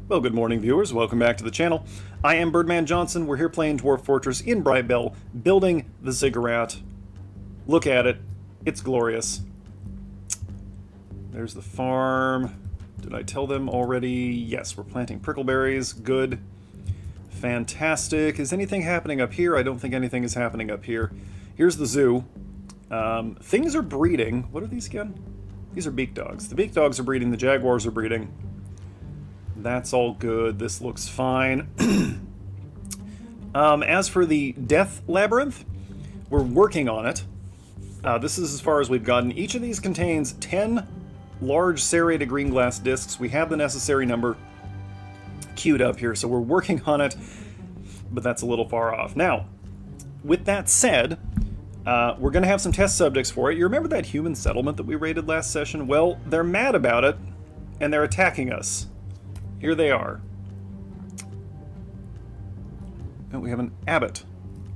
Well, good morning, viewers. Welcome back to the channel. I am Birdman Johnson. We're here playing Dwarf Fortress in Brightbell, building the Ziggurat. Look at it. It's glorious. There's the farm. Did I tell them already? Yes, we're planting prickleberries. Good. Fantastic. Is anything happening up here? I don't think anything is happening up here. Here's the zoo. Things are breeding. What are these again? These are beak dogs. The beak dogs are breeding. The jaguars are breeding. That's all good. This looks fine. As for the death labyrinth, we're working on it. This is as far as we've gotten. Each of these contains 10 large serrated green glass discs. We have the necessary number queued up here, so we're working on it, but that's a little far off. Now, with that said, we're going to have some test subjects for it. You remember that human settlement that we raided last session? Well, they're mad about it, and they're attacking us. Here they are. And we have an abbot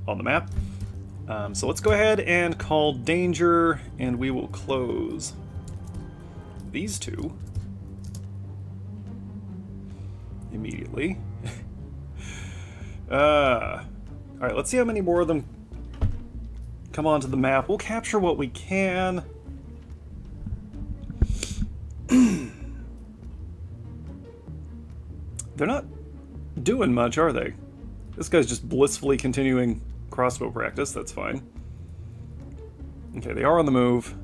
on the map. So let's go ahead and call danger, and we will close these two immediately. Alright, let's see how many more of them come onto the map. We'll capture what we can. They're not doing much, are they? This guy's just blissfully continuing crossbow practice. That's fine. Okay, they are on the move.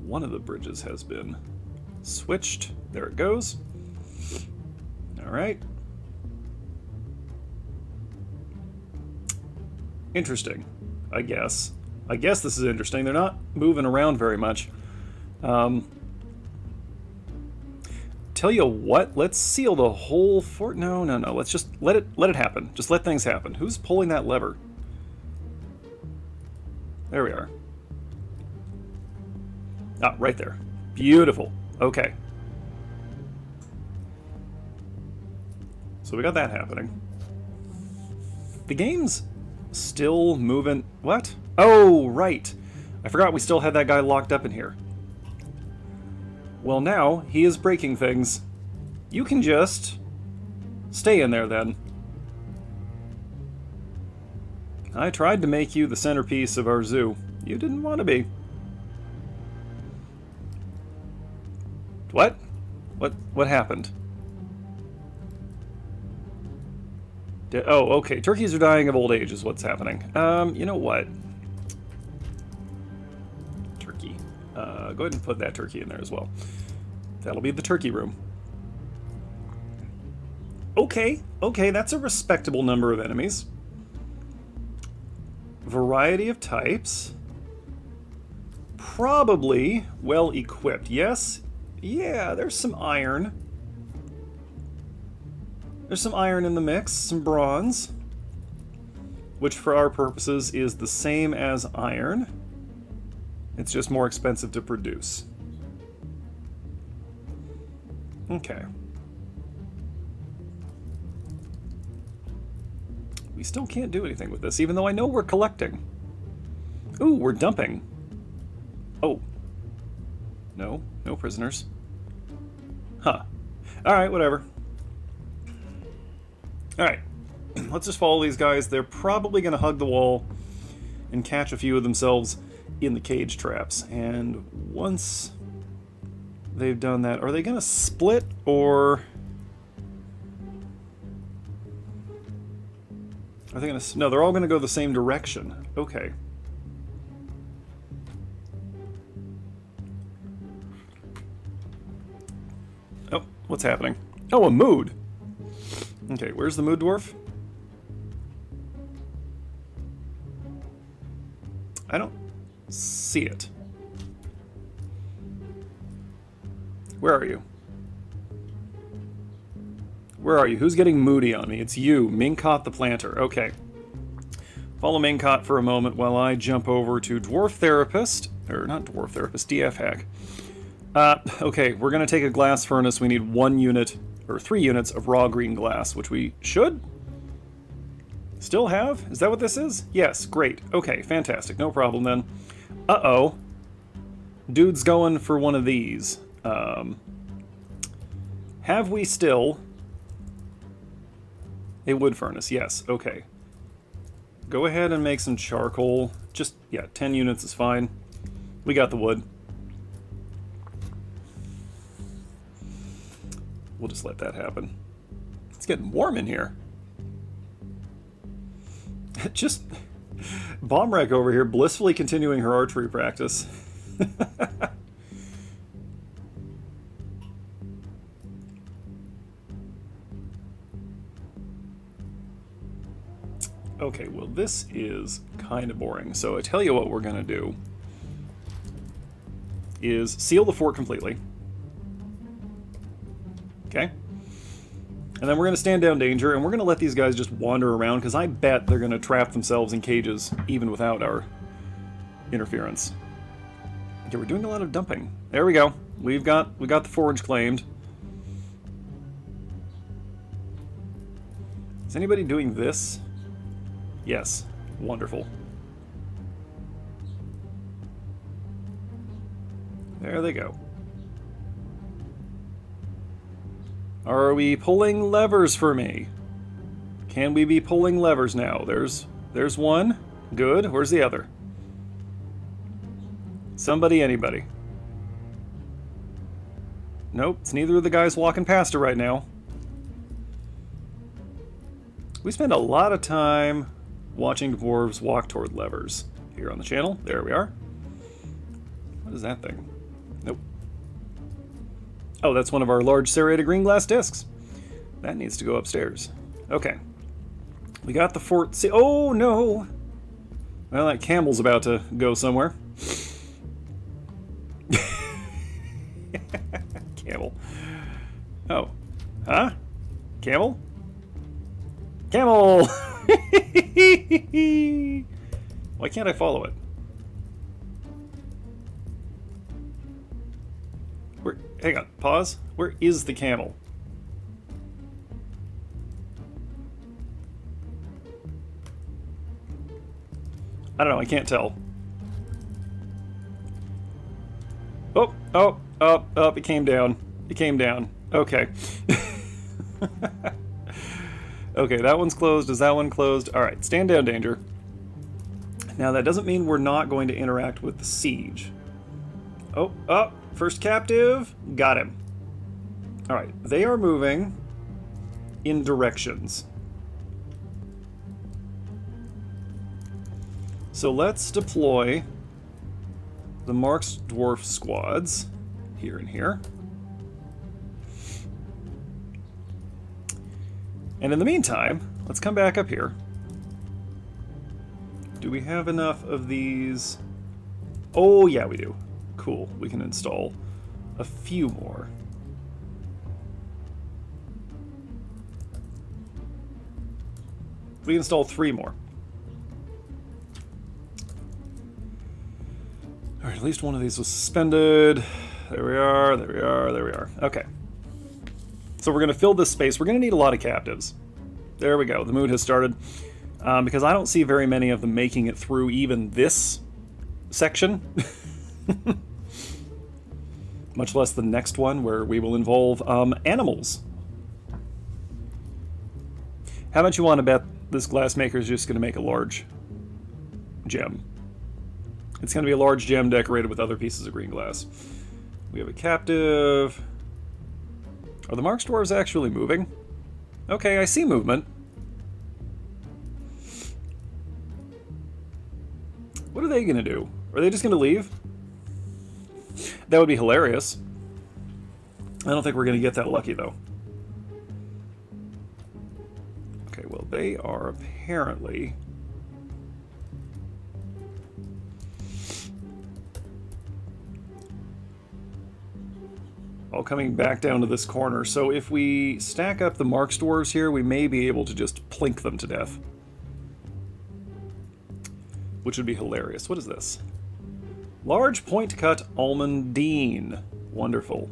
One of the bridges has been switched. There it goes. Alright. Interesting, I guess. I guess this is interesting. They're not moving around very much. Tell you what, let's seal the whole fort. No. Let's just let it happen. Just let things happen. Who's pulling that lever? There we are. Ah, right there. Beautiful. Okay. So we got that happening. The game's still moving. What? Oh, right. I forgot we still had that guy locked up in here. Well, now he is breaking things. You can just stay in there then. I tried to make you the centerpiece of our zoo. You didn't want to be. What? What happened? Oh, okay. Turkeys are dying of old age is what's happening. You know what? Turkey. Go ahead and put that turkey in there as well. That'll be the turkey room. Okay, that's a respectable number of enemies. Variety of types. Probably well equipped. Yes? Yeah, there's some iron. There's some iron in the mix, some bronze. Which for our purposes is the same as iron. It's just more expensive to produce. Okay. We still can't do anything with this, even though I know we're collecting. Ooh, we're dumping. Oh. No prisoners. Huh. Alright, whatever. Alright. Let's just follow these guys. They're probably going to hug the wall and catch a few of themselves in the cage traps. And once they've done that, are they going to split or are they going to? No, they're all going to go the same direction. Okay. Oh, what's happening? Oh, a mood. Okay, where's the mood dwarf? I don't see it. Where are you? Where are you? Who's getting moody on me? It's you, Minkot the Planter. Okay. Follow Minkot for a moment while I jump over to Dwarf Therapist. Or not Dwarf Therapist, DF Hack. Okay, we're going to take a glass furnace. We need 1 unit, or 3 units of raw green glass, which we should still have. Is that what this is? Yes, great. Okay, fantastic. No problem then. Uh-oh. Dude's going for one of these. Have we still a wood furnace? Yes, okay. Go ahead and make some charcoal. Just, yeah, 10 units is fine. We got the wood. We'll just let that happen. It's getting warm in here. Just Bomb Wreck over here, blissfully continuing her archery practice. Okay, well this is kind of boring. So I tell you what we're going to do is seal the fort completely. Okay? And then we're going to stand down danger, and we're going to let these guys just wander around, because I bet they're going to trap themselves in cages even without our interference. Okay, we're doing a lot of dumping. There we go. We got the forge claimed. Is anybody doing this? Yes. Wonderful. There they go. Are we pulling levers for me? Can we be pulling levers now? There's one. Good. Where's the other? Somebody, anybody. Nope, it's neither of the guys walking past her right now. We spend a lot of time watching dwarves walk toward levers here on the channel. There we are. What is that thing? Nope. Oh, that's one of our large serrated green glass discs. That needs to go upstairs. Okay. We got the fort. Oh, no! Well, that camel's about to go somewhere. Camel. Oh. Huh? Camel? Camel! Why can't I follow it? Where? Hang on. Pause. Where is the camel? I don't know. I can't tell. Oh, oh, oh, oh, it came down. It came down. Okay. Okay, that one's closed. Is that one closed? All right, stand down, danger. Now, that doesn't mean we're not going to interact with the siege. Oh, oh, first captive. Got him. All right, they are moving in directions. So let's deploy the Mark's Dwarf squads here and here. And in the meantime, let's come back up here. Do we have enough of these? Oh, yeah, we do. Cool. We can install a few more. We can install 3 more. All right, at least one of these was suspended. There we are, there we are, there we are. Okay. So we're going to fill this space. We're going to need a lot of captives. There we go. The mood has started. Because I don't see very many of them making it through even this section. Much less the next one, where we will involve animals. How much you want to bet this glassmaker is just going to make a large gem? It's going to be a large gem decorated with other pieces of green glass. We have a captive. Are the Mark's dwarves actually moving? Okay, I see movement. What are they going to do? Are they just going to leave? That would be hilarious. I don't think we're going to get that lucky, though. Okay, well, they are apparently... all coming back down to this corner. So if we stack up the Mark's dwarves here, we may be able to just plink them to death. Which would be hilarious. What is this? Large point-cut almondine. Wonderful.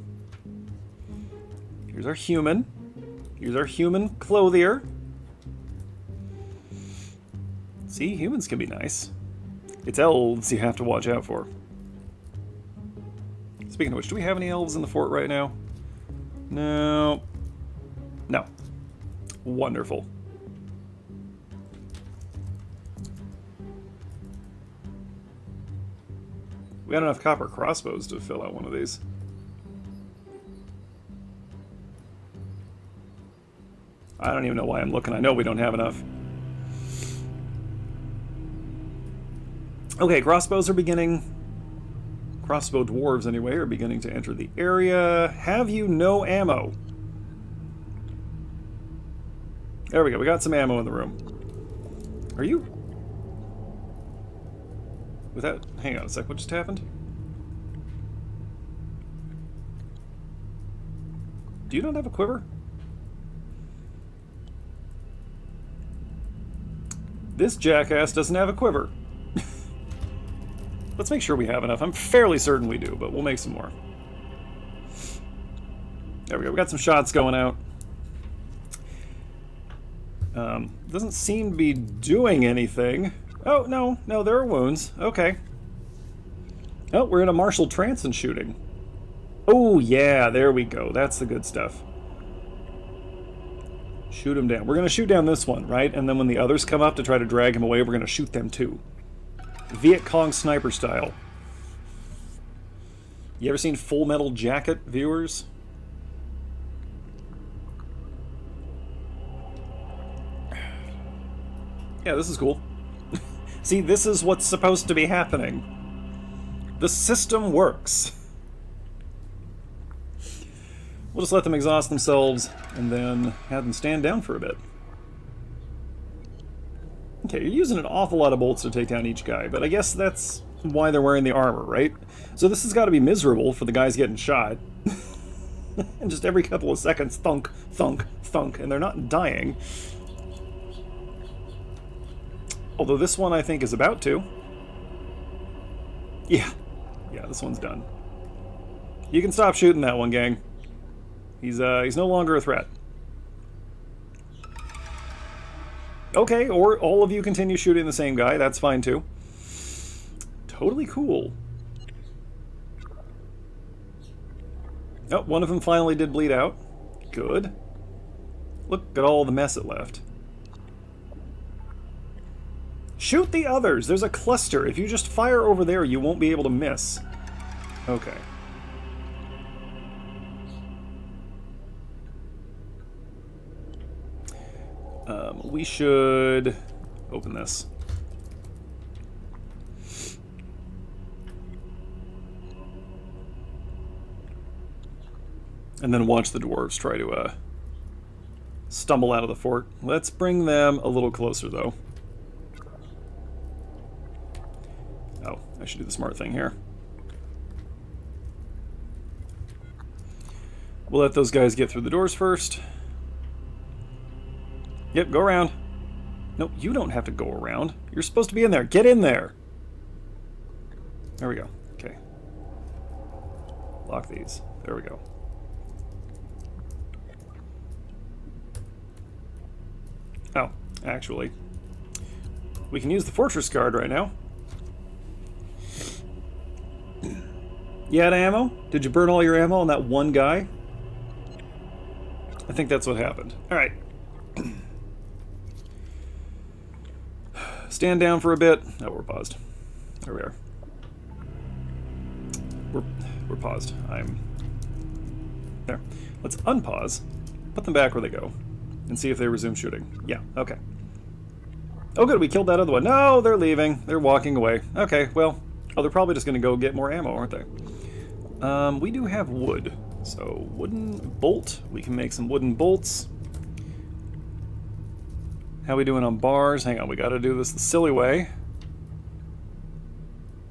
Here's our human. Here's our human clothier. See, humans can be nice. It's elves you have to watch out for. speaking of which, do we have any elves in the fort right now? No. No. Wonderful. We got enough copper crossbows to fill out one of these. I don't even know why I'm looking. I know we don't have enough. Okay, crossbows are beginning... Crossbow dwarves, anyway, are beginning to enter the area. Have you no ammo? There we go. We got some ammo in the room. Are you... Without... Hang on a sec. What just happened? Do you not have a quiver? This jackass doesn't have a quiver. Let's make sure we have enough. I'm fairly certain we do, but we'll make some more. There we go. We got some shots going out. Doesn't seem to be doing anything. Oh, no. No, there are wounds. Okay. Oh, we're in a martial trance and shooting. Oh, yeah. There we go. That's the good stuff. Shoot him down. We're going to shoot down this one, right? And then when the others come up to try to drag him away, we're going to shoot them too. Viet Cong sniper style. You ever seen Full Metal Jacket, viewers? Yeah, this is cool. See, this is what's supposed to be happening. The system works. We'll just let them exhaust themselves and then have them stand down for a bit. Okay, you're using an awful lot of bolts to take down each guy, but I guess that's why they're wearing the armor, right? So this has got to be miserable for the guys getting shot. And just every couple of seconds, thunk, thunk, thunk, and they're not dying. Although this one, I think, is about to. Yeah. Yeah, this one's done. You can stop shooting that one, gang. He's no longer a threat. Okay, or all of you continue shooting the same guy. That's fine, too. Totally cool. Oh, one of them finally did bleed out. Good. Look at all the mess it left. Shoot the others! There's a cluster. If you just fire over there, you won't be able to miss. Okay. We should open this. And then watch the dwarves try to stumble out of the fort. Let's bring them a little closer, though. Oh, I should do the smart thing here. We'll let those guys get through the doors first. Yep, go around. No, you don't have to go around. You're supposed to be in there. Get in there! There we go. Okay. Lock these. There we go. Oh, actually, we can use the fortress guard right now. You had ammo? Did you burn all your ammo on that one guy? I think that's what happened. Alright. Stand down for a bit. Oh, we're paused. There we are. We're paused. There. Let's unpause. Put them back where they go. And see if they resume shooting. Yeah, okay. Oh good, we killed that other one. No, they're leaving. They're walking away. Okay, well, oh, they're probably just going to go get more ammo, aren't they? We do have wood. So, wooden bolt. We can make some wooden bolts. How we doing on bars? Hang on, we got to do this the silly way.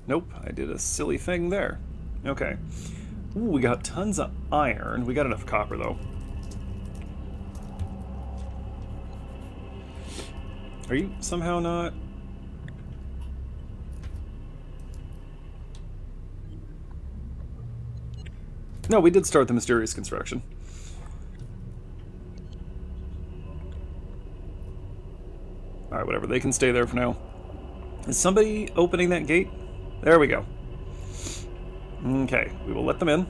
Nope, I did a silly thing there. Okay. Ooh, we got tons of iron. We got enough copper, though. Are you somehow not... No, we did start the mysterious construction. Alright, whatever. They can stay there for now. Is somebody opening that gate? There we go. Okay, we will let them in.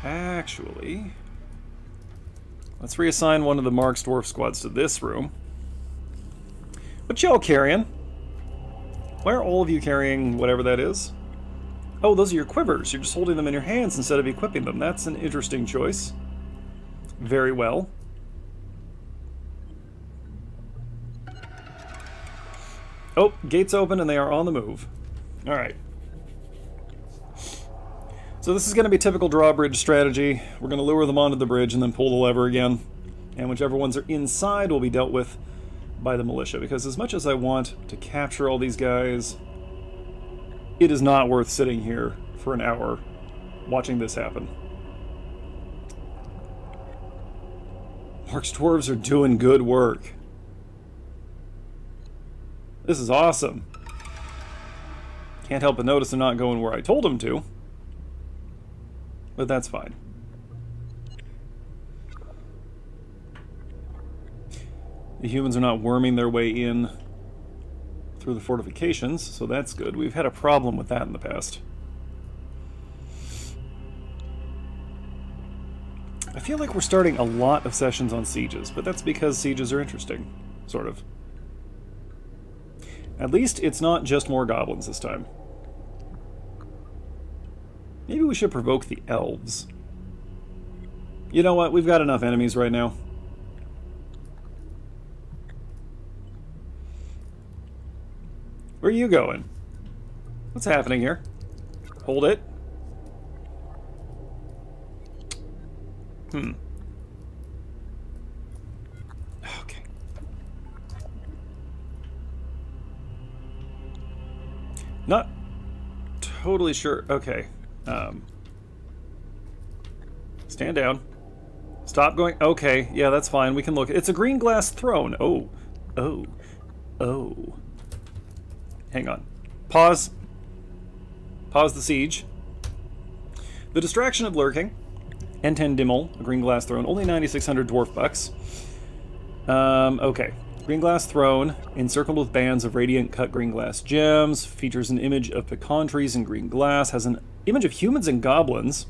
Actually, let's reassign one of the Mark's Dwarf squads to this room. What y'all carrying? Why are all of you carrying whatever that is? Oh, those are your quivers. You're just holding them in your hands instead of equipping them. That's an interesting choice. Very well. Oh, gates open and they are on the move. Alright. So this is going to be typical drawbridge strategy. We're going to lure them onto the bridge and then pull the lever again. And whichever ones are inside will be dealt with by the militia. Because as much as I want to capture all these guys, it is not worth sitting here for an hour watching this happen. Mark's dwarves are doing good work. This is awesome. Can't help but notice they're not going where I told them to. But that's fine. The humans are not worming their way in through the fortifications, so that's good. We've had a problem with that in the past. I feel like we're starting a lot of sessions on sieges, but that's because sieges are interesting, sort of. At least it's not just more goblins this time. Maybe we should provoke the elves. You know what? We've got enough enemies right now. Where are you going? What's happening here? Hold it. Okay. Not totally sure. Okay. Stand down. Stop going. Okay, yeah, that's fine. We can look. It's a green glass throne. Oh. Oh. Oh. Hang on. Pause. Pause the siege. The distraction of lurking. N10 Dimmel, a green glass throne. Only 9,600 dwarf bucks. Okay. Green glass throne, encircled with bands of radiant cut green glass gems, features an image of pecan trees in green glass, has an image of humans and goblins.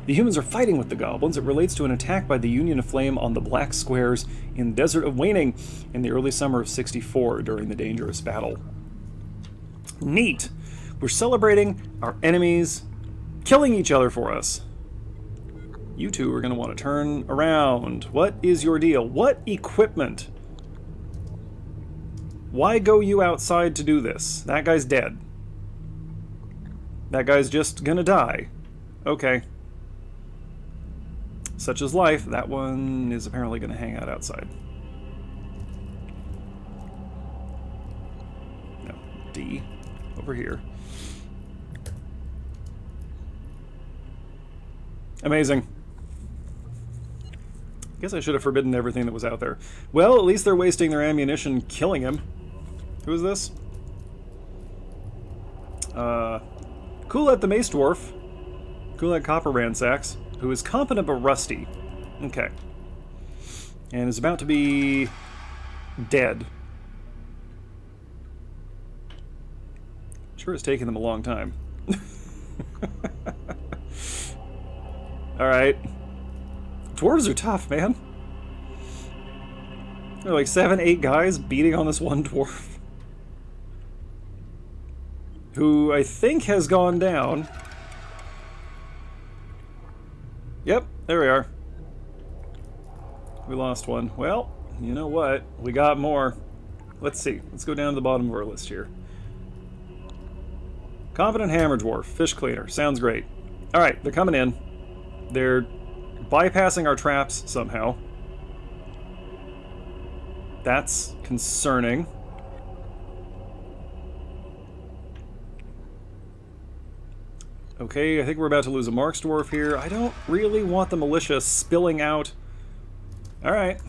The humans are fighting with the goblins. It relates to an attack by the Union of Flame on the Black Squares in the Desert of Waning in the early summer of 64 during the dangerous battle. Neat! We're celebrating our enemies killing each other for us. You two are going to want to turn around. What is your deal? What equipment? Why go you outside to do this? That guy's dead. That guy's just gonna die. Okay. Such is life. That one is apparently gonna hang out outside. No. D. Over here. Amazing. I guess I should have forbidden everything that was out there. Well, at least they're wasting their ammunition killing him. Who is this? Kulig the Mace Dwarf. Kulig Copper Ransacks, who is competent but rusty. Okay. And is about to be dead. Sure has taken them a long time. Alright. Dwarves are tough, man. There are like 7, 8 guys beating on this one dwarf. Who I think has gone down. Yep, there we are. We lost one. Well, you know what? We got more. Let's see. Let's go down to the bottom of our list here. Competent Hammer Dwarf. Fish Cleaner. Sounds great. Alright, they're coming in. They're bypassing our traps somehow. That's concerning. Okay, I think we're about to lose a Mark's Dwarf here. I don't really want the militia spilling out. Alright.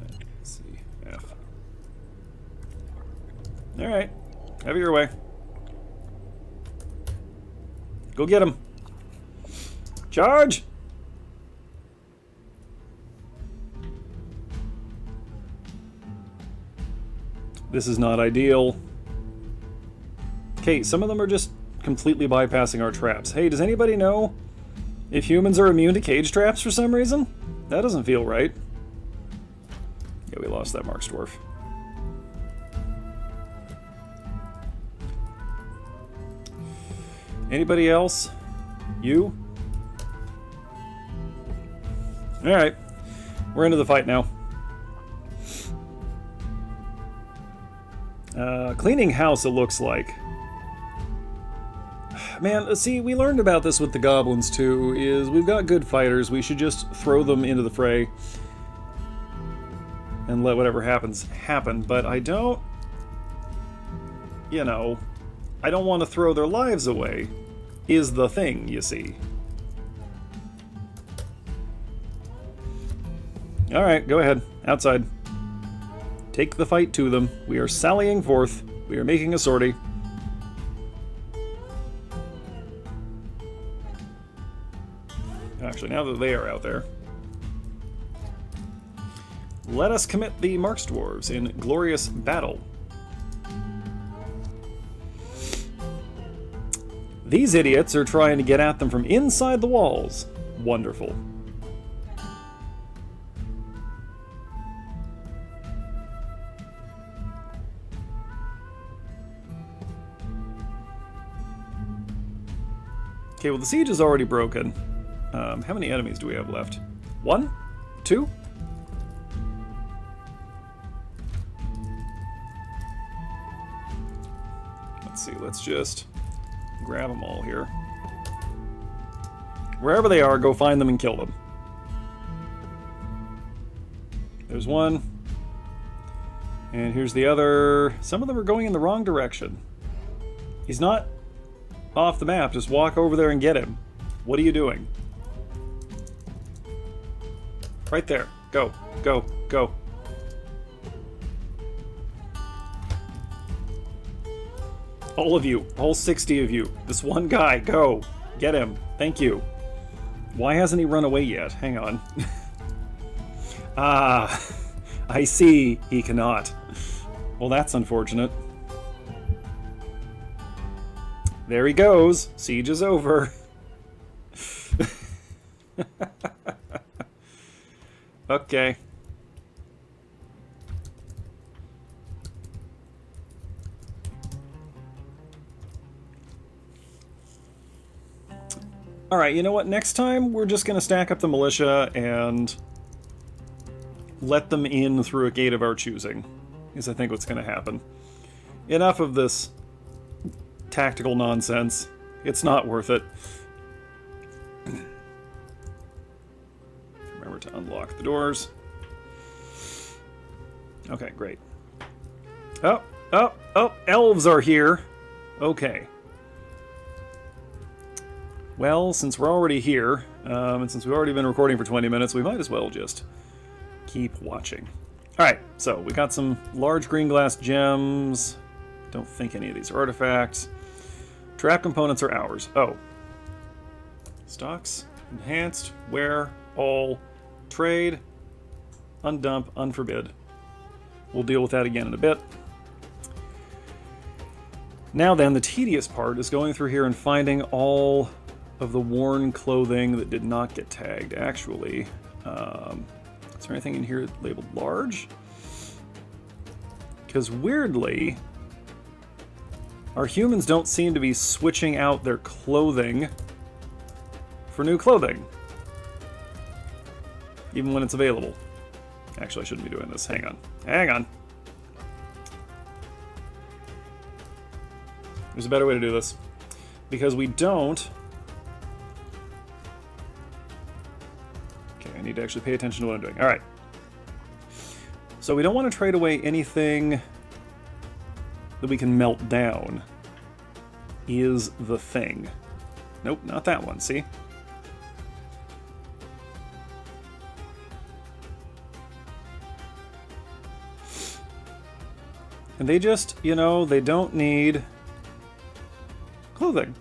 Let's see. F. Alright. Have it your way. Go get him. Charge! This is not ideal. Okay, some of them are just completely bypassing our traps. Hey, does anybody know if humans are immune to cage traps for some reason? That doesn't feel right. Yeah, we lost that Mark's dwarf. Anybody else? You? Alright. We're into the fight now. Cleaning house, it looks like. Man, see, we learned about this with the goblins, too, is we've got good fighters. We should just throw them into the fray and let whatever happens happen. But I don't... You know, I don't want to throw their lives away, is the thing, you see. Alright, go ahead. Outside. Take the fight to them. We are sallying forth. We are making a sortie. Actually, now that they are out there, let us commit the Mark's dwarves in glorious battle. These idiots are trying to get at them from inside the walls. Wonderful. Okay, well, the siege is already broken. How many enemies do we have left? 1? 2? Let's see, let's just grab them all here. Wherever they are, go find them and kill them. There's one. And here's the other. Some of them are going in the wrong direction. He's not off the map. Just walk over there and get him. What are you doing? Right there. Go. Go. Go. All of you. All 60 of you. This one guy. Go. Get him. Thank you. Why hasn't he run away yet? Hang on. Ah. I see. He cannot. Well, that's unfortunate. There he goes. Siege is over. Okay. Alright, you know what? Next time, we're just going to stack up the militia and let them in through a gate of our choosing, is I think what's going to happen. Enough of this tactical nonsense. It's not worth it. Remember to unlock the doors. Okay, great. Oh, elves are here. Okay. Well, since we're already here, and since we've already been recording for 20 minutes, we might as well just keep watching. Alright, so we got some large green glass gems. Don't think any of these are artifacts. Trap components are ours. Oh. Stocks, enhanced, wear, all, trade, undump, unforbid. We'll deal with that again in a bit. Now then, the tedious part is going through here and finding all of the worn clothing that did not get tagged, actually. Is there anything in here labeled large? Because weirdly, our humans don't seem to be switching out their clothing for new clothing. Even when it's available. Actually, I shouldn't be doing this. Hang on. Hang on. There's a better way to do this. Because we don't... Okay, I need to actually pay attention to what I'm doing. Alright. So we don't want to trade away anything that we can melt down. Is the thing. Nope, not that one, see? And they just, you know, they don't need clothing.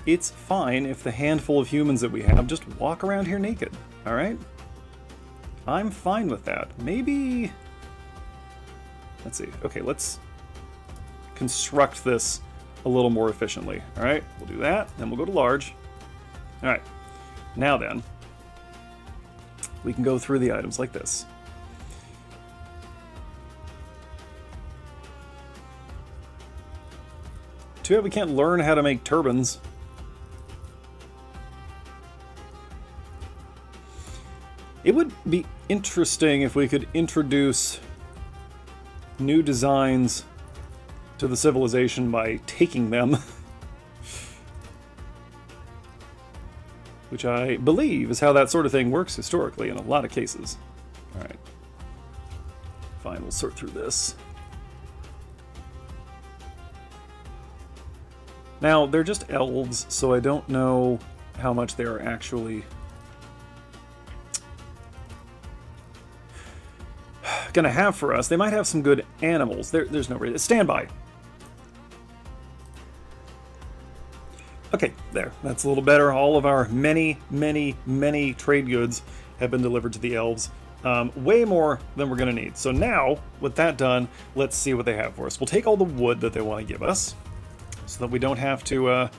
It's fine if the handful of humans that we have just walk around here naked, alright? I'm fine with that. Maybe... Let's see. Okay, let's construct this a little more efficiently. All right, we'll do that. Then we'll go to large. All right, now then, we can go through the items like this. Too bad we can't learn how to make turbines. It would be interesting if we could introduce new designs to the civilization by taking them. Which I believe is how that sort of thing works historically in a lot of cases. Alright. Fine, we'll sort through this. Now, they're just elves, so I don't know how much they are actually gonna have for us. They might have some good animals. There's no reason. Stand by. Okay, there. That's a little better. All of our many trade goods have been delivered to the elves. Way more than we're gonna need. So now, with that done, let's see what they have for us. We'll take all the wood that they want to give us, so that we don't have to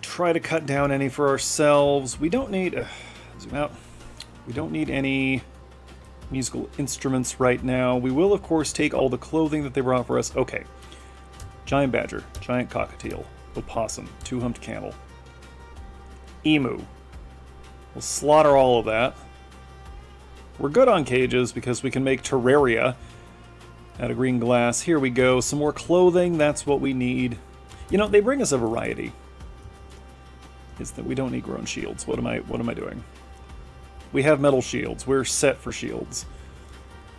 try to cut down any for ourselves. We don't need... zoom out. We don't need any musical instruments right now. We will, of course, take all the clothing that they brought for us. Okay. Giant badger, giant cockatiel, opossum, two-humped camel, emu. We'll slaughter all of that. We're good on cages because we can make terraria out of green glass. Here we go. Some more clothing. That's what we need. You know, they bring us a variety. It's that we don't need grown shields. What am I doing? We have metal shields. We're set for shields.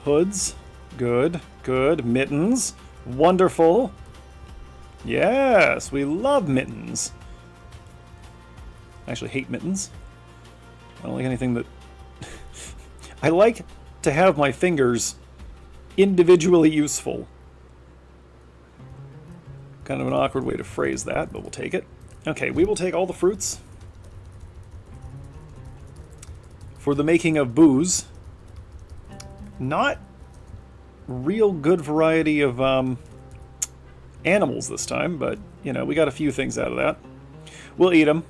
Hoods. Good. Good. Mittens. Wonderful. Yes, we love mittens. I actually hate mittens. I don't like anything that... I like to have my fingers individually useful. Kind of an awkward way to phrase that, but we'll take it. Okay, we will take all the fruits for the making of booze. Not real good variety of animals this time, but, you know, we got a few things out of that. We'll eat them.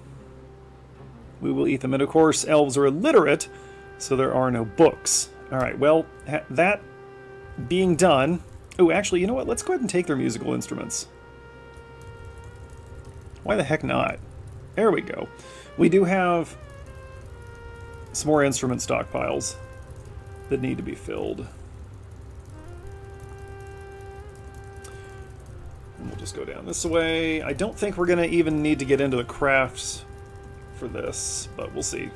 We will eat them. And, of course, elves are illiterate, so there are no books. All right, well, that being done... Oh, actually, you know what? Let's go ahead and take their musical instruments. Why the heck not? There we go. We do have some more instrument stockpiles that need to be filled. And we'll just go down this way. I don't think we're going to even need to get into the crafts for this, but we'll see.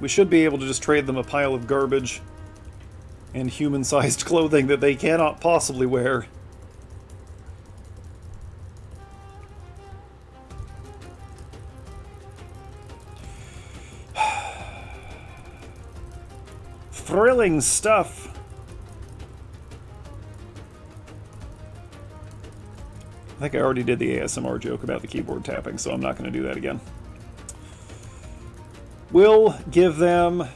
We should be able to just trade them a pile of garbage and human-sized clothing that they cannot possibly wear. Thrilling stuff. I think I already did the ASMR joke about the keyboard tapping, so I'm not going to do that again. We'll give them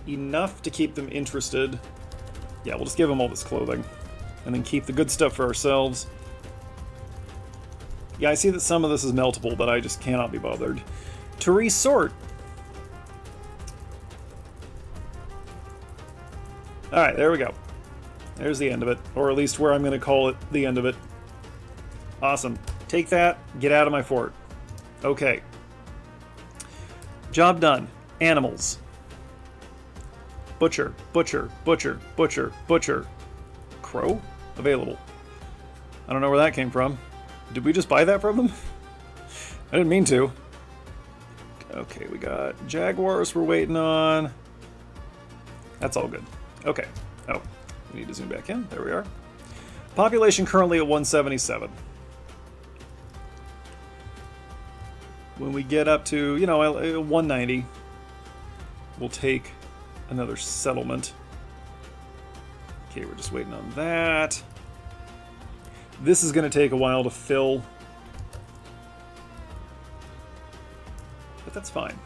enough to keep them interested. Yeah, we'll just give them all this clothing. And then keep the good stuff for ourselves. Yeah, I see that some of this is meltable, but I just cannot be bothered to resort. Alright, there we go. There's the end of it. Or at least where I'm going to call it the end of it. Awesome. Take that. Get out of my fort. Okay. Job done. Animals. Butcher, butcher, butcher, butcher, butcher. Crow? Available. I don't know where that came from. Did we just buy that from them? I didn't mean to. Okay, we got jaguars we're waiting on. That's all good. Okay. Oh, we need to zoom back in. There we are. Population currently at 177. When we get up to, you know, 190, we'll take another settlement. Okay, we're just waiting on that. This is going to take a while to fill. But that's fine.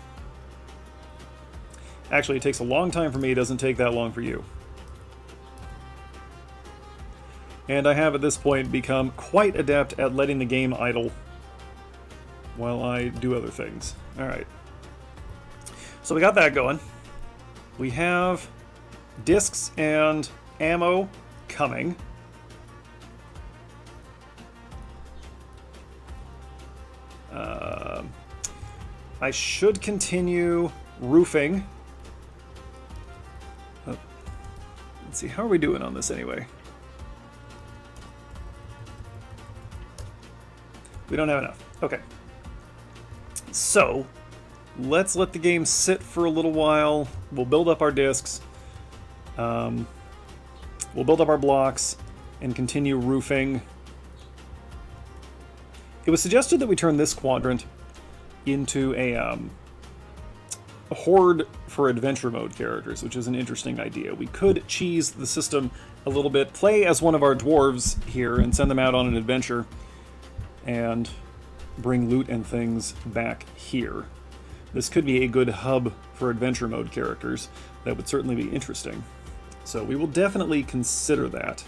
Actually, it takes a long time for me. It doesn't take that long for you. And I have at this point become quite adept at letting the game idle while I do other things. Alright. So we got that going. We have discs and ammo coming. I should continue roofing. Let's see, how are we doing on this anyway? We don't have enough. Okay. So, let's let the game sit for a little while. We'll build up our discs. We'll build up our blocks and continue roofing. It was suggested that we turn this quadrant into a horde for adventure mode characters, which is an interesting idea. We could cheese the system a little bit, play as one of our dwarves here, and send them out on an adventure, and bring loot and things back here. This could be a good hub for adventure mode characters. That would certainly be interesting. So we will definitely consider that.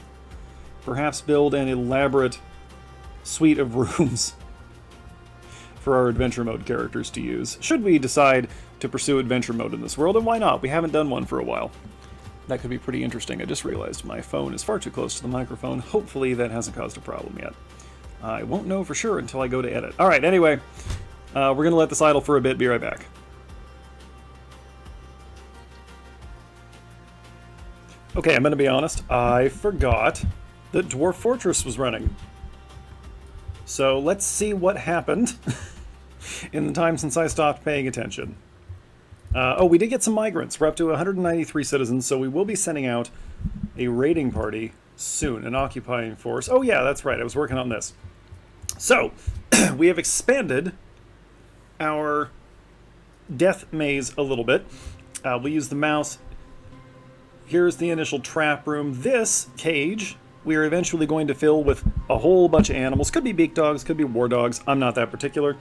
Perhaps build an elaborate suite of rooms for our adventure mode characters to use, should we decide to pursue adventure mode in this world, and why not? We haven't done one for a while. That could be pretty interesting. I just realized my phone is far too close to the microphone. Hopefully that hasn't caused a problem yet. I won't know for sure until I go to edit. Alright, anyway, we're going to let this idle for a bit. Be right back. Okay, I'm going to be honest. I forgot that Dwarf Fortress was running. So let's see what happened in the time since I stopped paying attention. Oh, we did get some migrants. We're up to 193 citizens, so we will be sending out a raiding party soon, an occupying force. Oh yeah, that's right, I was working on this. So, we have expanded our death maze a little bit. We'll use the mouse. Here's the initial trap room. This cage we are eventually going to fill with a whole bunch of animals. Could be beak dogs, could be war dogs. I'm not that particular.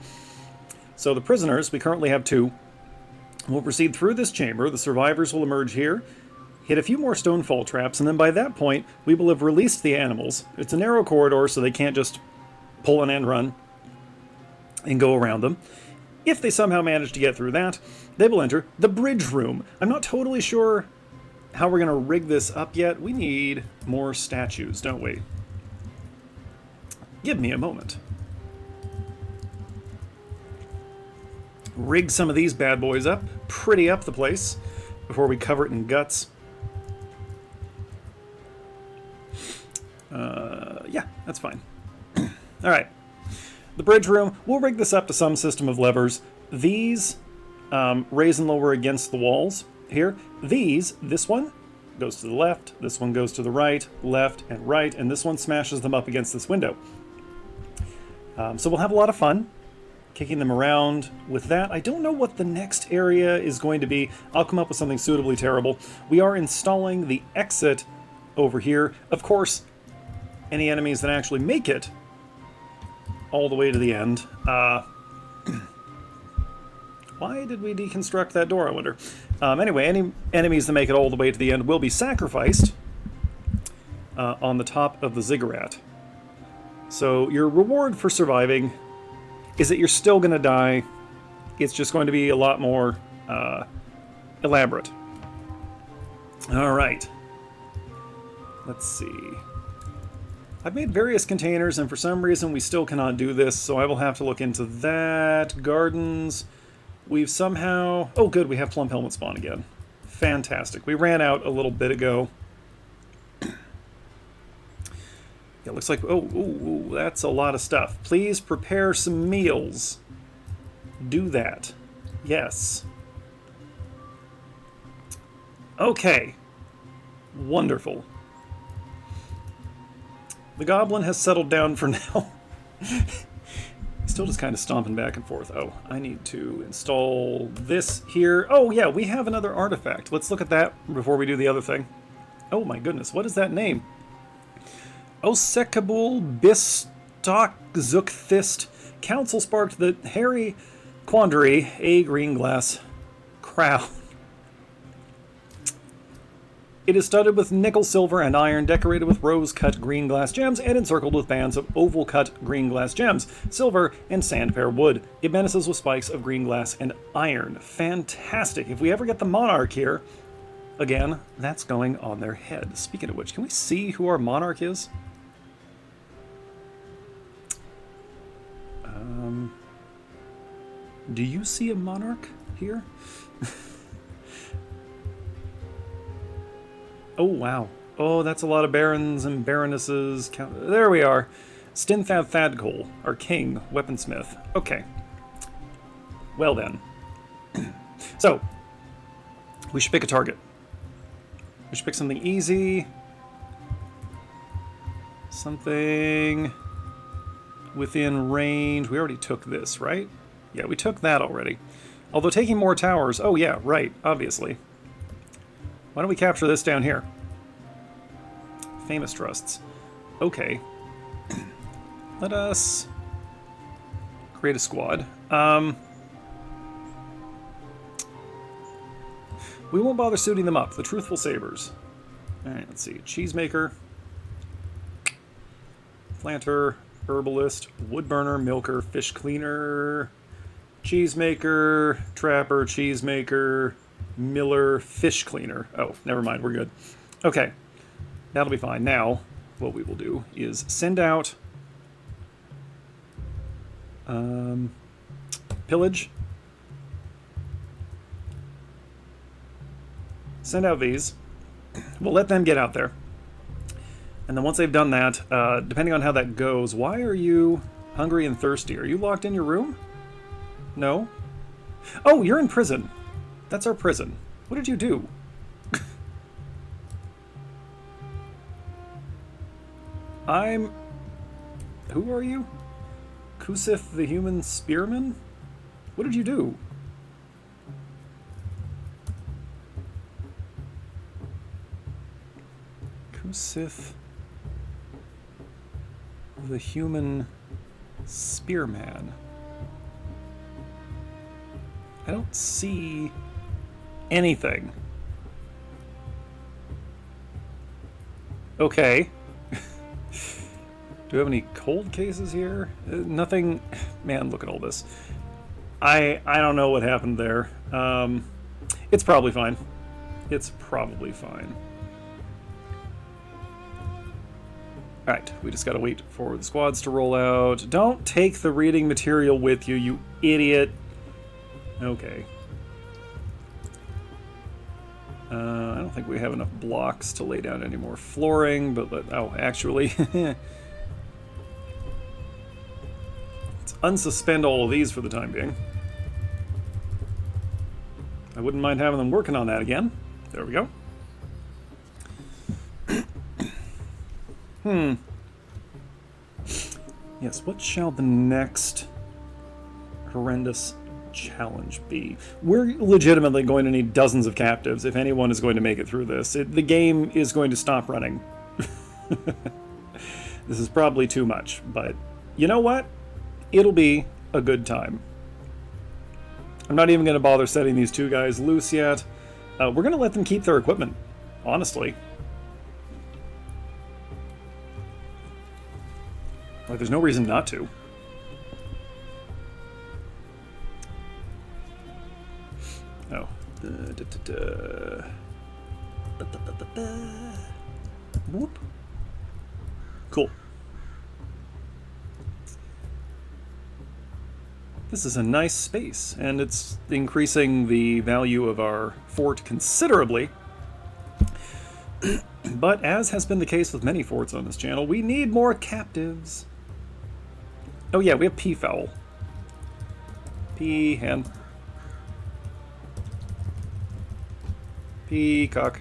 So the prisoners, we currently have 2. We'll proceed through this chamber. The survivors will emerge here, hit a few more stonefall traps, and then by that point, we will have released the animals. It's a narrow corridor, so they can't just pull an end run and go around them. If they somehow manage to get through that, they will enter the bridge room. I'm not totally sure how we're going to rig this up yet. We need more statues, don't we? Give me a moment. Rig some of these bad boys up, pretty up the place, before we cover it in guts. Yeah, that's fine. Alright. The bridge room, we'll rig this up to some system of levers. These raise and lower against the walls here. This one goes to the left, this one goes to the right, left, and right, and this one smashes them up against this window. So we'll have a lot of fun kicking them around with that. I don't know what the next area is going to be. I'll come up with something suitably terrible. We are installing the exit over here. Of course, any enemies that actually make it all the way to the end. Why did we deconstruct that door, I wonder? Anyway, any enemies that make it all the way to the end will be sacrificed on the top of the Ziggurat. So your reward for surviving is that you're still going to die. It's just going to be a lot more elaborate. All right. Let's see. I've made various containers, and for some reason we still cannot do this, so I will have to look into that. Gardens. We've somehow... Oh, good, we have Plump Helmet spawn again. Fantastic. We ran out a little bit ago. It looks like... Oh, that's a lot of stuff. Please prepare some meals. Do that. Yes. Okay. Wonderful. The goblin has settled down for now. Still just kind of stomping back and forth. Oh, I need to install this here. Oh, yeah, we have another artifact. Let's look at that before we do the other thing. Oh, my goodness. What is that name? Osekabul Bistok Zukthist. Council sparked the hairy quandary, a green glass crown. It is studded with nickel, silver, and iron, decorated with rose-cut green glass gems, and encircled with bands of oval-cut green glass gems, silver, and sandpear wood. It menaces with spikes of green glass and iron. Fantastic. If we ever get the monarch here, again, that's going on their head. Speaking of which, can we see who our monarch is? Do you see a monarch here? Oh, wow. Oh, that's a lot of barons and baronesses. There we are. Stinthav Thadkol, our king, weaponsmith. Okay. Well then. So, we should pick a target. We should pick something easy. Something within range. We already took this, right? Yeah, we took that already. Although taking more towers... Oh yeah, right, obviously. Why don't we capture this down here? Famous trusts. Okay. Let us create a squad. We won't bother suiting them up. The Truthful Sabers. Alright, let's see. Cheesemaker. Planter. Herbalist. Woodburner. Milker. Fish cleaner. Cheesemaker. Trapper. Cheesemaker. Miller. Fish cleaner. Oh, never mind. We're good. Okay. That'll be fine. Now, what we will do is send out pillage. Send out these. We'll let them get out there. And then once they've done that, depending on how that goes, why are you hungry and thirsty? Are you locked in your room? No? Oh, you're in prison. That's our prison. What did you do? Who are you? Kusif the Human Spearman? What did you do? Kusif the Human Spearman. I don't see anything. Okay. Do we have any cold cases here? Nothing. Man, look at all this. I don't know what happened there. It's probably fine. It's probably fine. Alright, we just gotta wait for the squads to roll out. Don't take the reading material with you, you idiot. Okay. I don't think we have enough blocks to lay down any more flooring, but oh, actually... Let's unsuspend all of these for the time being. I wouldn't mind having them working on that again. There we go. Yes, what shall the next horrendous challenge be? We're legitimately going to need dozens of captives if anyone is going to make it through this. The game is going to stop running. This is probably too much, but you know what? It'll be a good time. I'm not even going to bother setting these two guys loose yet. We're going to let them keep their equipment, honestly. Like, there's no reason not to. Oh. Whoop. Cool. This is a nice space, and it's increasing the value of our fort considerably. But as has been the case with many forts on this channel, we need more captives. Oh yeah, we have peafowl. Peahen. Peacock.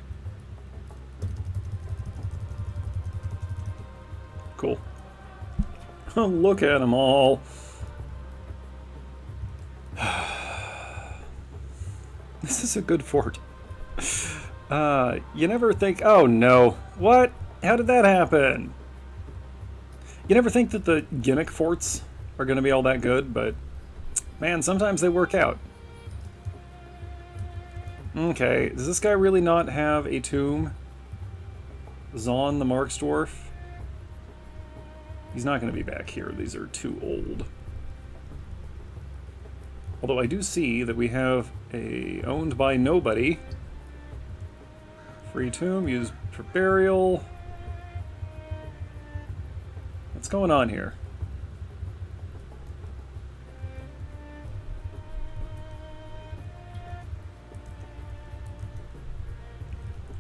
Cool. Look at them all. This is a good fort. You never think, oh no, what? How did that happen? You never think that the gimmick forts are going to be all that good, but man, sometimes they work out. Okay, does this guy really not have a tomb? Zon the Marksdwarf. He's not going to be back here. These are too old. Although I do see that we have a owned by nobody. Free tomb, used for burial. What's going on here?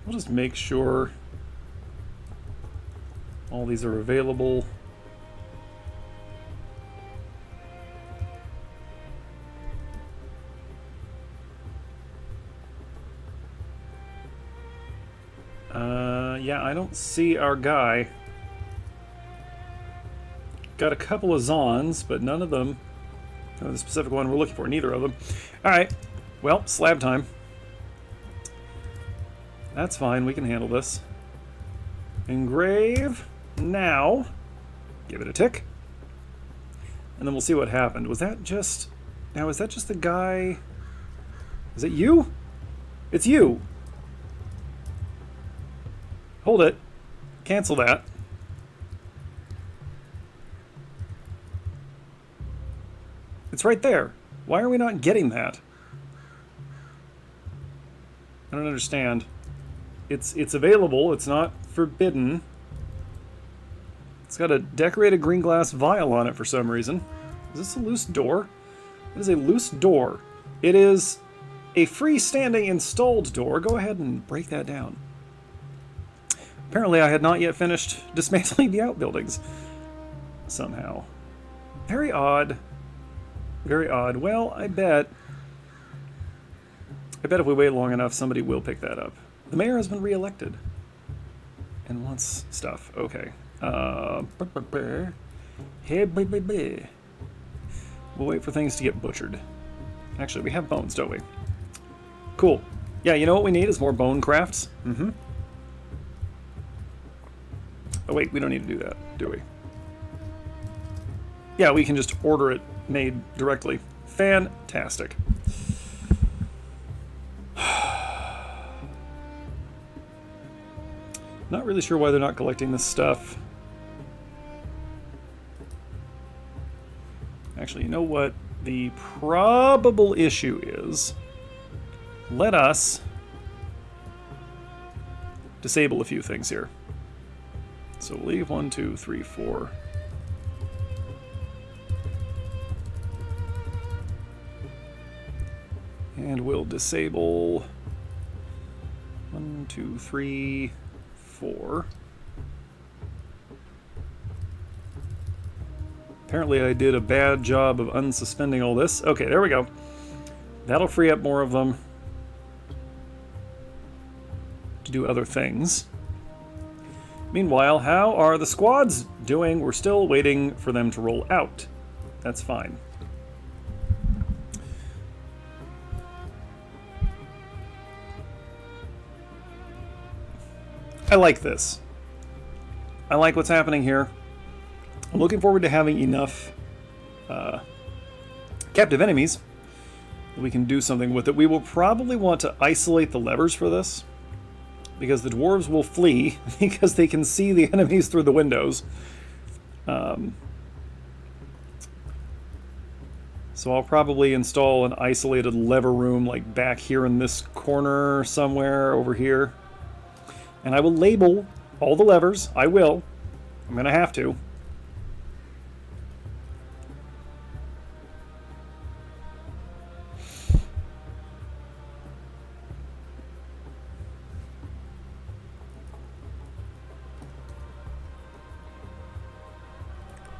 We'll just make sure all these are available. Yeah, I don't see our guy. Got a couple of Zons, but none of them. No, the specific one we're looking for, neither of them. Alright, well, slab time. That's fine, we can handle this. Engrave now. Give it a tick. And then we'll see what happened. Was that just... Now, is that just the guy... Is it you? It's you! Hold it. Cancel that. It's right there. Why are we not getting that? I don't understand. It's available. It's not forbidden. It's got a decorated green glass vial on it for some reason. Is this a loose door? It is a loose door. It is a freestanding installed door. Go ahead and break that down. Apparently I had not yet finished dismantling the outbuildings. Somehow. Very odd. Very odd. Well, I bet if we wait long enough, somebody will pick that up. The mayor has been re-elected. And wants stuff. Okay. Hey, baby. We'll wait for things to get butchered. Actually, we have bones, don't we? Cool. Yeah, you know what we need is more bone crafts. Mm-hmm. Oh wait, we don't need to do that, do we? Yeah, we can just order it made directly. Fantastic. Not really sure why they're not collecting this stuff. Actually, you know what the probable issue is? Let us disable a few things here. So we'll leave 1, 2, 3, 4. And we'll disable 1, 2, 3, 4. Apparently I did a bad job of unsuspending all this. Okay, there we go. That'll free up more of them to do other things. Meanwhile, how are the squads doing? We're still waiting for them to roll out. That's fine. I like this. I like what's happening here. I'm looking forward to having enough captive enemies that we can do something with it. We will probably want to isolate the levers for this, because the dwarves will flee because they can see the enemies through the windows. So I'll probably install an isolated lever room like back here in this corner somewhere over here. And I will label all the levers. I will. I'm going to have to.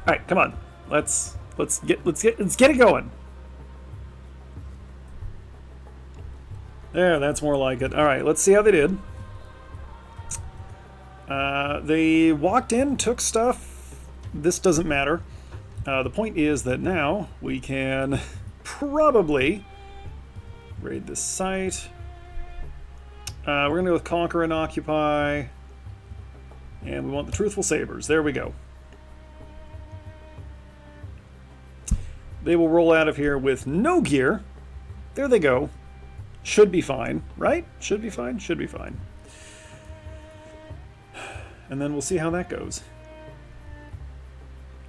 All right, come on. Let's get it going. There, that's more like it. All right, let's see how they did. They walked in, took stuff. This doesn't matter. The point is that now we can probably raid this site. We're going to go with Conquer and Occupy. And we want the Truthful Sabers. There we go. They will roll out of here with no gear. There they go. Should be fine, right? Should be fine. Should be fine. and then we'll see how that goes.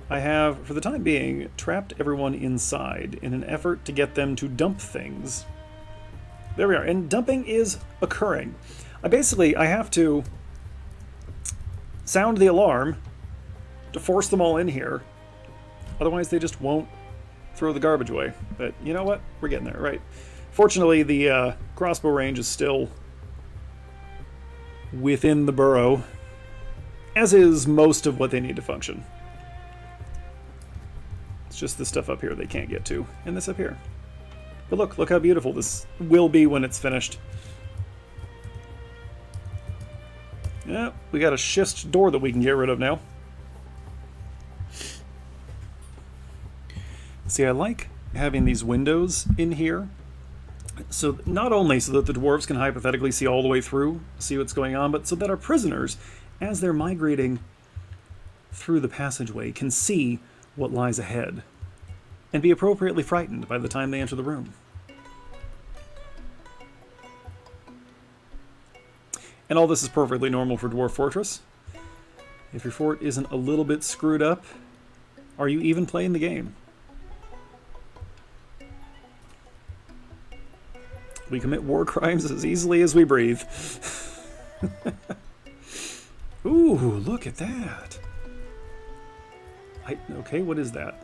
I have, for the time being, trapped everyone inside in an effort to get them to dump things. There we are, and dumping is occurring. I have to sound the alarm to force them all in here. Otherwise, they just won't throw the garbage away. But you know what? We're getting there, right? Fortunately, the crossbow range is still within the burrow, as is most of what they need to function. It's just the stuff up here they can't get to, and this up here. But look how beautiful this will be when it's finished. Yeah, we got a schist door that we can get rid of now. See, I like having these windows in here. So not only so that the dwarves can hypothetically see all the way through, see what's going on, but so that our prisoners, as they're migrating through the passageway, can see what lies ahead and be appropriately frightened by the time they enter the room. And all this is perfectly normal for Dwarf Fortress. If your fort isn't a little bit screwed up, are you even playing the game? We commit war crimes as easily as we breathe. Ooh, look at that. Okay, what is that?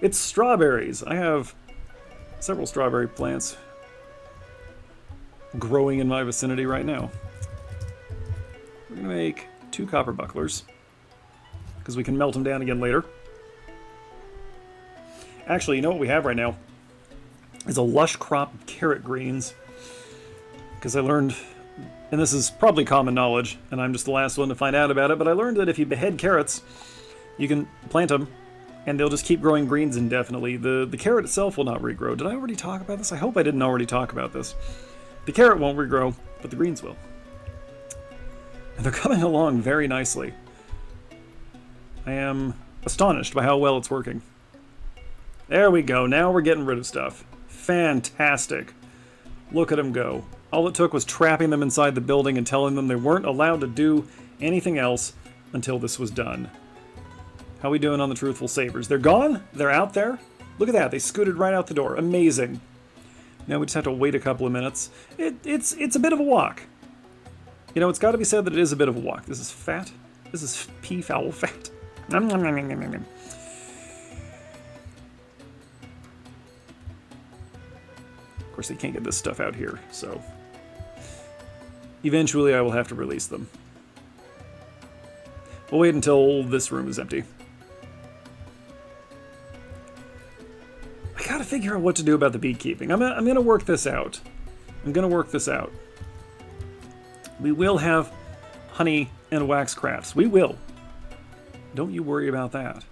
It's strawberries. I have several strawberry plants growing in my vicinity right now. We're going to make 2 copper bucklers, because we can melt them down again later. Actually, you know what we have right now? Is a lush crop of carrot greens. Because I learned, and this is probably common knowledge, and I'm just the last one to find out about it, but I learned that if you behead carrots, you can plant them, and they'll just keep growing greens indefinitely. The carrot itself will not regrow. Did I already talk about this? I hope I didn't already talk about this. The carrot won't regrow, but the greens will. And they're coming along very nicely. I am astonished by how well it's working. There we go. Now we're getting rid of stuff. Fantastic. Look at them go. All it took was trapping them inside the building and telling them they weren't allowed to do anything else until this was done. How we doing on the Truthful Sabers? They're gone? They're out there? Look at that. They scooted right out the door. Amazing. Now we just have to wait a couple of minutes. It's a bit of a walk. You know, it's got to be said that it is a bit of a walk. This is fat. This is pea-fowl fat. Nom, nom, nom, nom, nom, nom. Of course, they can't get this stuff out here, so eventually I will have to release them. We'll wait until this room is empty. I gotta figure out what to do about the beekeeping. I'm gonna work this out. We will have honey and wax crafts. We will. Don't you worry about that.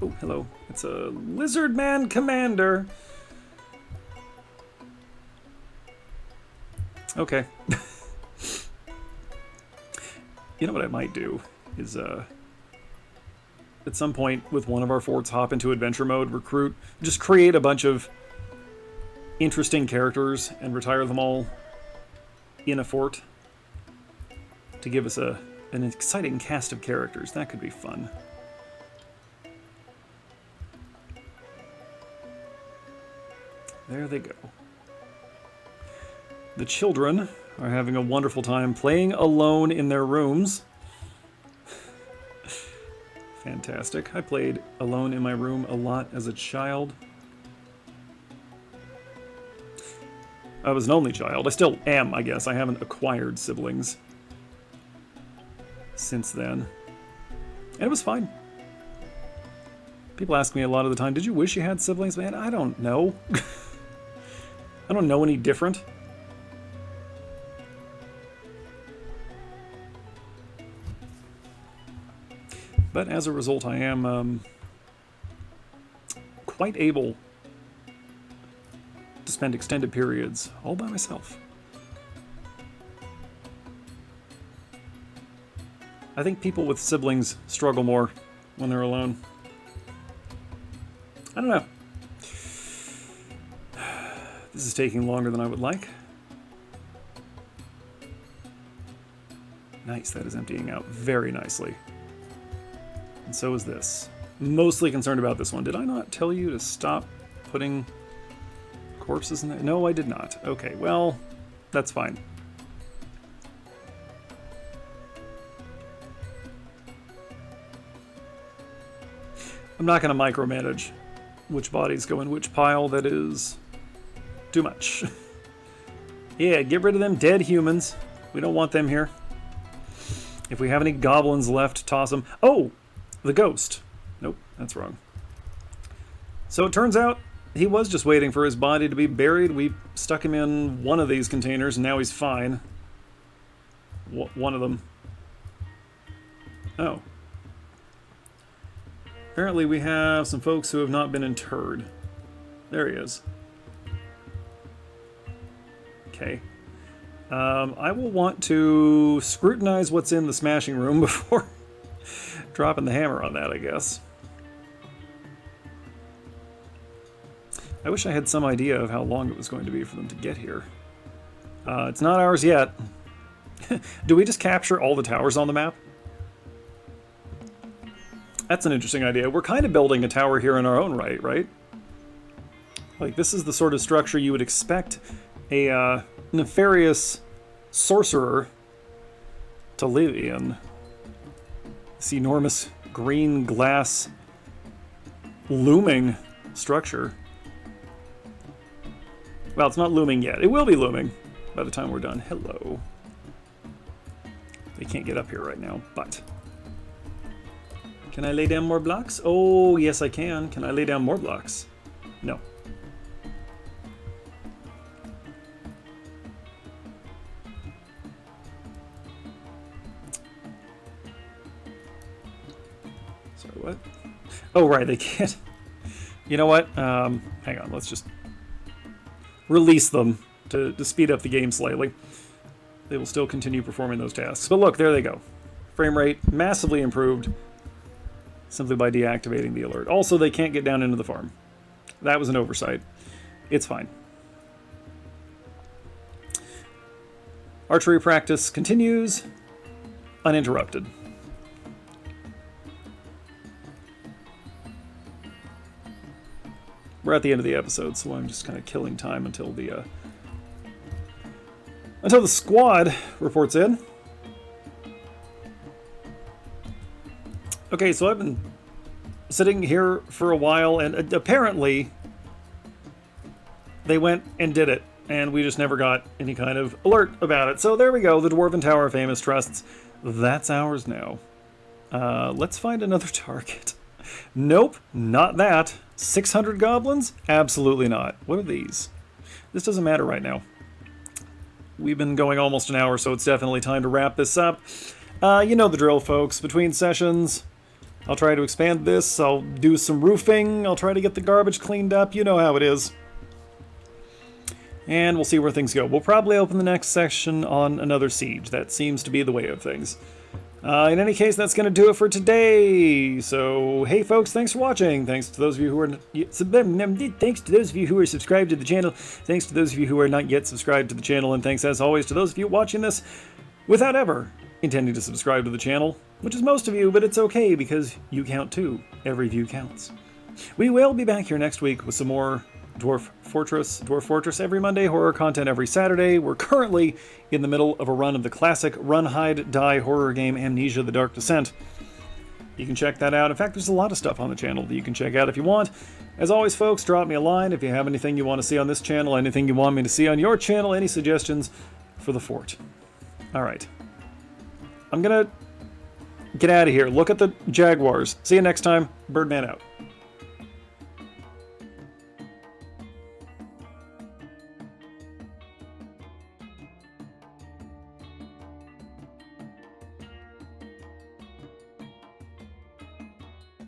Oh, hello. It's a lizard man commander. Okay. You know what I might do is at some point with one of our forts hop into adventure mode, recruit, just create a bunch of interesting characters and retire them all in a fort to give us an exciting cast of characters. That could be fun. There they go. The children are having a wonderful time playing alone in their rooms. Fantastic. I played alone in my room a lot as a child. I was an only child. I still am, I guess. I haven't acquired siblings since then. And it was fine. People ask me a lot of the time, did you wish you had siblings? Man, I don't know. I don't know any different. But as a result, I am quite able to spend extended periods all by myself. I think people with siblings struggle more when they're alone. I don't know. This is taking longer than I would like. Nice, that is emptying out very nicely. And so is this. Mostly concerned about this one. Did I not tell you to stop putting corpses in there? No, I did not. Okay, well, that's fine. I'm not going to micromanage which bodies go in which pile. That is too much. Yeah, get rid of them dead humans. We don't want them here. If we have any goblins left, toss them. Oh, the ghost. Nope, that's wrong. So it turns out he was just waiting for his body to be buried. We stuck him in one of these containers, and now he's fine. One of them. Oh. Apparently we have some folks who have not been interred. There he is. Okay. I will want to scrutinize what's in the smashing room before dropping the hammer on that, I guess. I wish I had some idea of how long it was going to be for them to get here. It's not ours yet. Do we just capture all the towers on the map? That's an interesting idea. We're kind of building a tower here in our own right, right? Like, this is the sort of structure you would expect a nefarious sorcerer to live in. This enormous green glass looming structure. Well, it's not looming yet. It will be looming by the time we're done. Hello. They can't get up here right now, but... Can I lay down more blocks? Oh, yes I can. Can I lay down more blocks? No. Sorry, what? Oh, right, they can't. You know what? Hang on, let's just release them to speed up the game slightly. They will still continue performing those tasks. But look, there they go. Frame rate massively improved simply by deactivating the alert. Also, they can't get down into the farm. That was an oversight. It's fine. Archery practice continues uninterrupted. We're at the end of the episode, so I'm just kind of killing time until the squad reports in. Okay, so I've been sitting here for a while, and apparently they went and did it, and we just never got any kind of alert about it. So there we go, the Dwarven Tower of Famous Trusts. That's ours now. Let's find another target. Nope, not that. 600 goblins? Absolutely not. What are these? This doesn't matter right now. We've been going almost an hour, so it's definitely time to wrap this up. You know the drill, folks. Between sessions, I'll try to expand this, I'll do some roofing, I'll try to get the garbage cleaned up, you know how it is. And we'll see where things go. We'll probably open the next section on another siege. That seems to be the way of things. In any case, that's going to do it for today. So, hey folks, thanks for watching. Thanks to those of you who are subscribed to the channel. Thanks to those of you who are not yet subscribed to the channel, and thanks as always to those of you watching this without ever intending to subscribe to the channel, which is most of you, but it's okay because you count too. Every view counts. We will be back here next week with some more Dwarf Fortress every Monday, horror content every Saturday. We're currently in the middle of a run of the classic Run, Hide, Die horror game Amnesia: The Dark Descent. You can check that out. In fact, there's a lot of stuff on the channel that you can check out if you want. As always, folks, drop me a line if you have anything you want to see on this channel, anything you want me to see on your channel, any suggestions for the fort. All right. I'm gonna get out of here. Look at the Jaguars. See you next time. Birdman out.